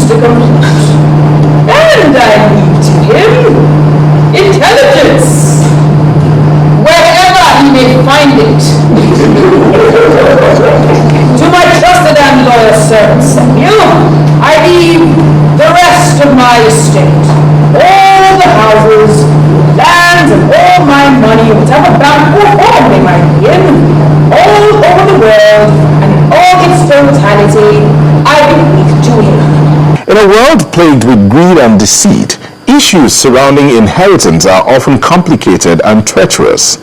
to complete. And I leave to him intelligence, wherever he may find it. To my trusted and loyal servant Samuel, I leave the rest of my estate, all the houses, lands, and all my money, whatever bountiful form they might be in, all over the world, and in all its totality, I bequeath to him. In a world plagued with greed and deceit, issues surrounding inheritance are often complicated and treacherous.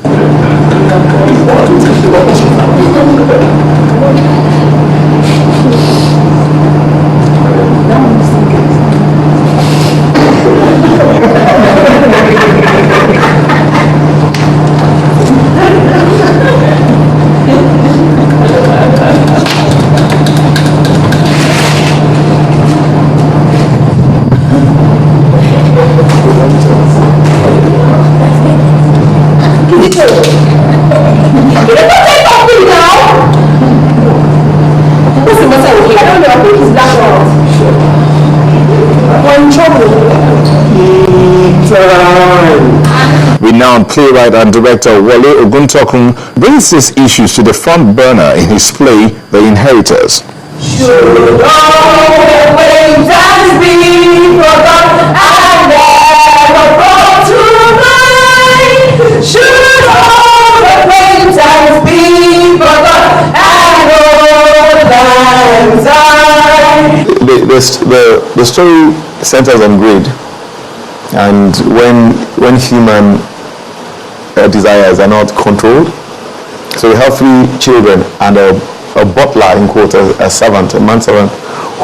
Renowned playwright and director Wole Oguntokun brings these issues to the front burner in his play The Inheritors. Should all the acquaintance be forgotten and never brought to mind? Should all the acquaintance be forgotten and old lang The story centers on greed, and when human desires are not controlled. So we have 3 children and a butler, in quotes, a servant, a manservant,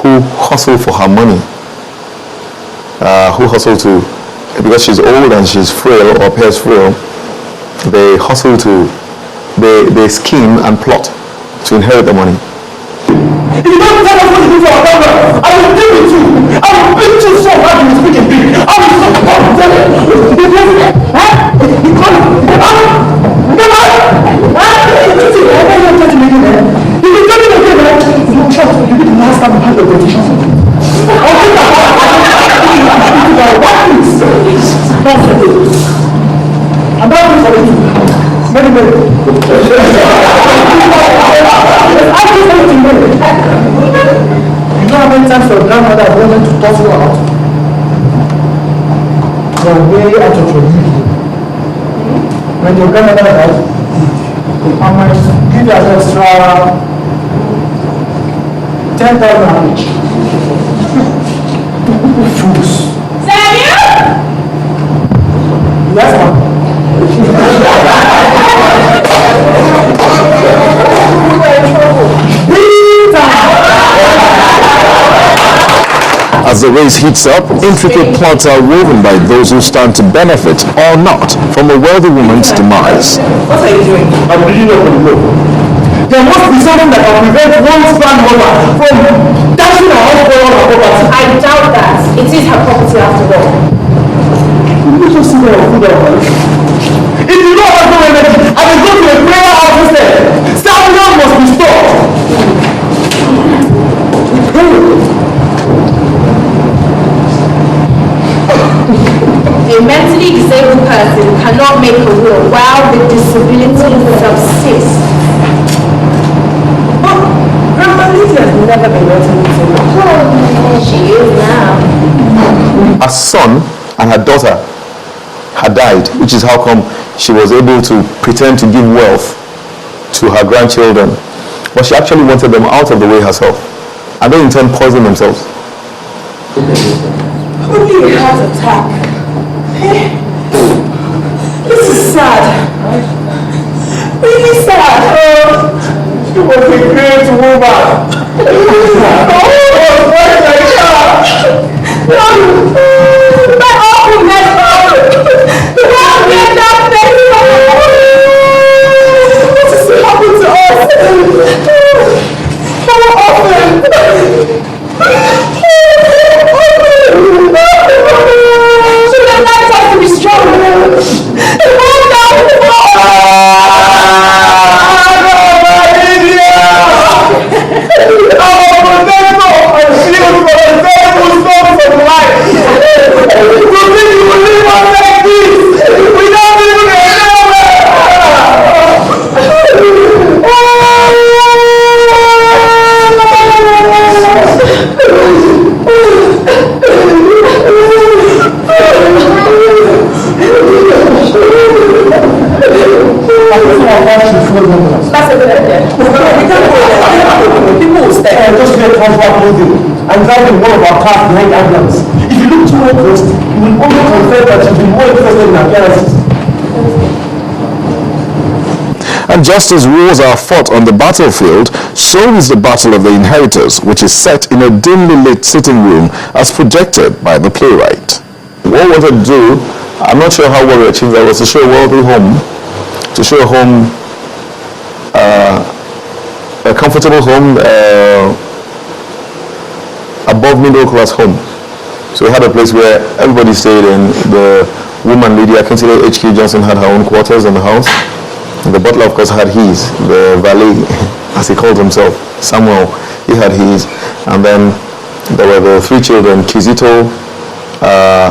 who hustle for her money, who hustle to, because she's old and she's frail or appears frail, they hustle to, they scheme and plot to inherit the money. If you don't tell us what to do for our government, I will deal with you. I will beat you so hard you will speak in big. I will so hard to tell you. The president, huh? He called him. If you tell me again, you don't trust me. You be the last time you had the politician. I'll take that one. What is I'm not doing for you. Many. I just want to know. You know how many times your grandmother has wanted to toss you out? You're way out of your league. When your grandmother died, I might give you an extra 10,000 each. Fools. Samuel! Yes, ma'am. As the race heats up, intricate plots are woven by those who stand to benefit or not from a wealthy woman's demise. What are you doing? I'm reading up on the law. There must be something that can prevent one grandmother from dashing her husband on her property. I doubt that. It is her property after all. You just see her food out. If you don't have no energy, I will go to a prayer house instead. Stamina must be stopped. A mentally disabled person cannot make a will while the disability subsists. But Grandma Lizzie has never been mentally disabled. She is now. Her son and her daughter had died, which is how come she was able to pretend to give wealth to her grandchildren. But she actually wanted them out of the way herself, and they in turn poisoned themselves. Only a heart attack. This is sad. Really sad. She was a great woman. My uncle never. What did that What is happening to us? How often? Should have liked us to be strong. Oh, our clothing and driving one of our cars behind ambulance. If you look too well dressed, you will only confess that you've been more interested in appearances. And just as wars are fought on the battlefield, so is the battle of the inheritors, which is set in a dimly lit sitting room as projected by the playwright. What we wanted to do, I'm not sure how well we achieved that, was to show a wealthy home, to show a home, a comfortable home, above middle class home. So we had a place where everybody stayed in. The woman, Lady Akintola H.K. Johnson, had her own quarters in the house. The butler, of course, had his. The valet, as he called himself, Samuel, he had his. And then there were the three children, Kizito,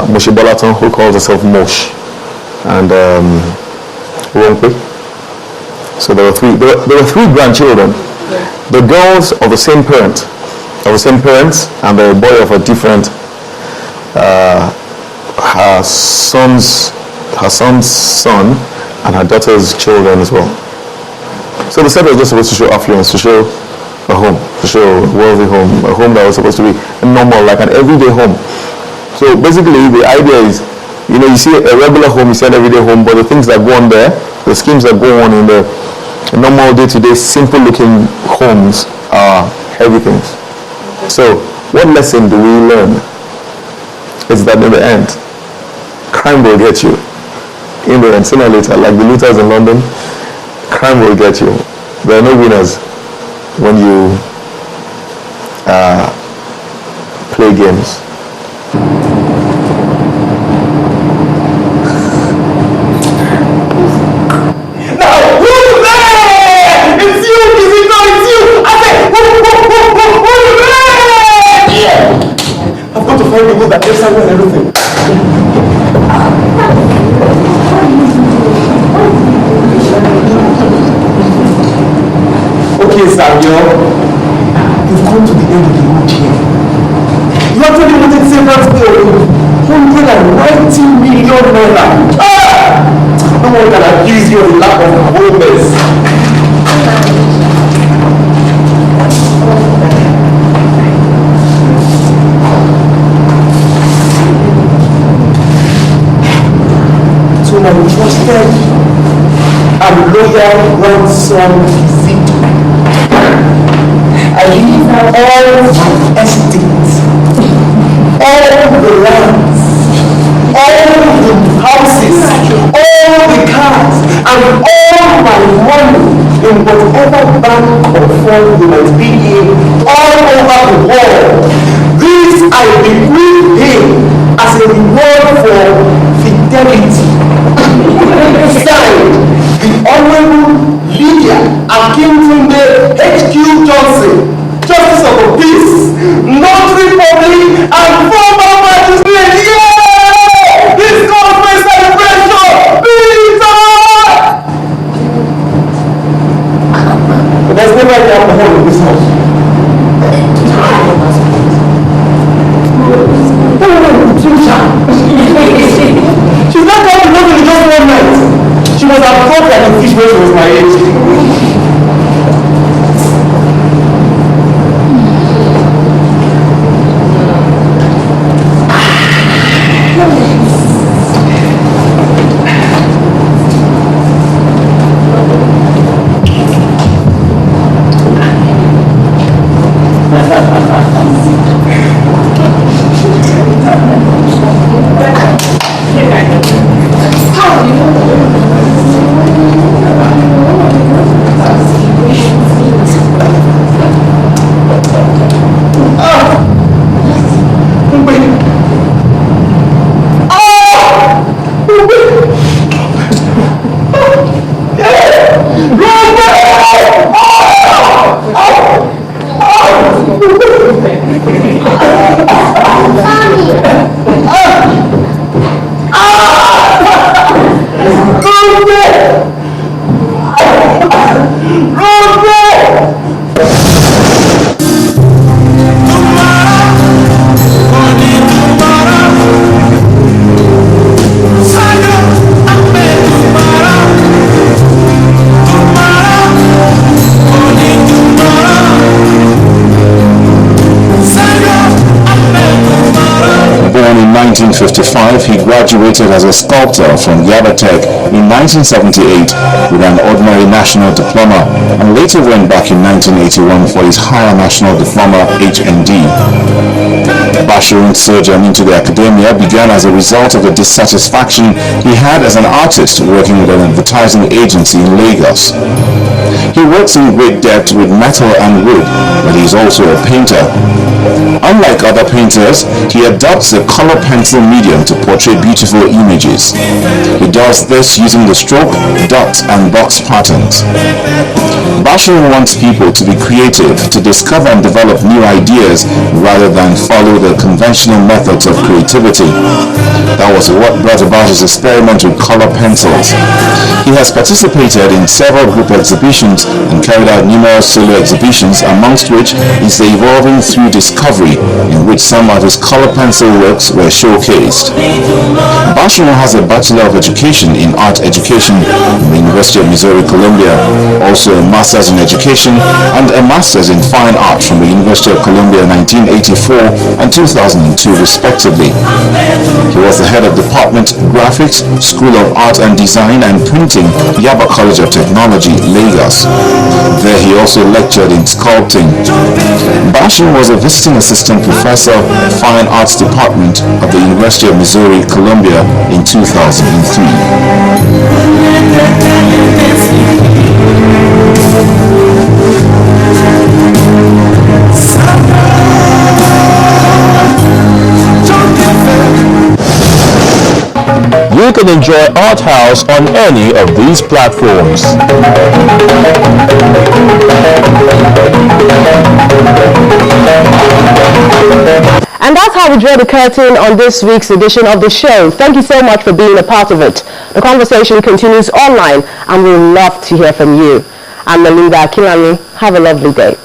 Moshe Bolaton, who called herself Mosh, and Ronkwe. So there were three grandchildren. The girls of the same parents, and the boy of a different. Her son's son, and her daughter's children as well. So the set was just supposed to show affluence, to show a home, to show a wealthy home, a home that was supposed to be normal, like an everyday home. So basically the idea is, you see a regular home, you see an everyday home, but the things that go on there, the schemes that go on in the normal day-to-day simple looking homes are heavy things. So what lesson do we learn? Is that in the end, crime will get you. In the end, sooner or later, like the looters in London, crime will get you. There are no winners when you play games. Now, who's there? It's you, Kizito, it's you! I said, who's there? Yeah. I've got to find people that just and everything. Okay, Samuel, you've come to the end of the road here. You actually wanted Satan's bill, 190 million naira. No one can accuse you of the lack of boldness. So my trusted and loyal grandson Kizito, I leave all my estates, all the lands, all the houses, all the cars, and all my money in whatever bank or fund you might be in all over the world. This I bequeath him as a reward for fidelity. Signed, the Honorable Lydia Akintunde H.Q. Johnson, Justice of the Peace, Notary Public, and former magistrate. Yeah! This calls for a celebration! Peter! But there's never any alcohol in this house. She's not coming home in just one night. She was have caught like a fish when she was my age. 1955, he graduated as a sculptor from Yaba Tech in 1978 with an ordinary national diploma, and later went back in 1981 for his higher national diploma HND. Bashir's sojourn into the academia began as a result of the dissatisfaction he had as an artist working with an advertising agency in Lagos. He works in great depth with metal and wood, but he is also a painter. Unlike other painters, he adopts the color pencil medium to portray beautiful images. He does this using the stroke, dot, and box patterns. Bashir wants people to be creative, to discover and develop new ideas rather than follow the conventional methods of creativity. That was what brought about his experiment with color pencils. He has participated in several group exhibitions and carried out numerous solo exhibitions, amongst which is the Evolving Through Discovery, in which some of his color pencil works were showcased. Bashir has a Bachelor of Education in Art Education from the University of Missouri, Columbia, also a Master's in Education and a Master's in Fine Art from the University of Columbia 1984 and 2002 respectively. He was the head of Department Graphics, School of Art and Design and Printing, Yaba College of Technology, Lagos. There he also lectured in sculpting. Bashir was a visiting assistant professor, Fine Arts Department of the University of Missouri, Columbia in 2003. You can enjoy Art House on any of these platforms. And that's how we draw the curtain on this week's edition of the show. Thank you so much for being a part of it. The conversation continues online, and we would love to hear from you. I'm Melinda Akilani. Have a lovely day.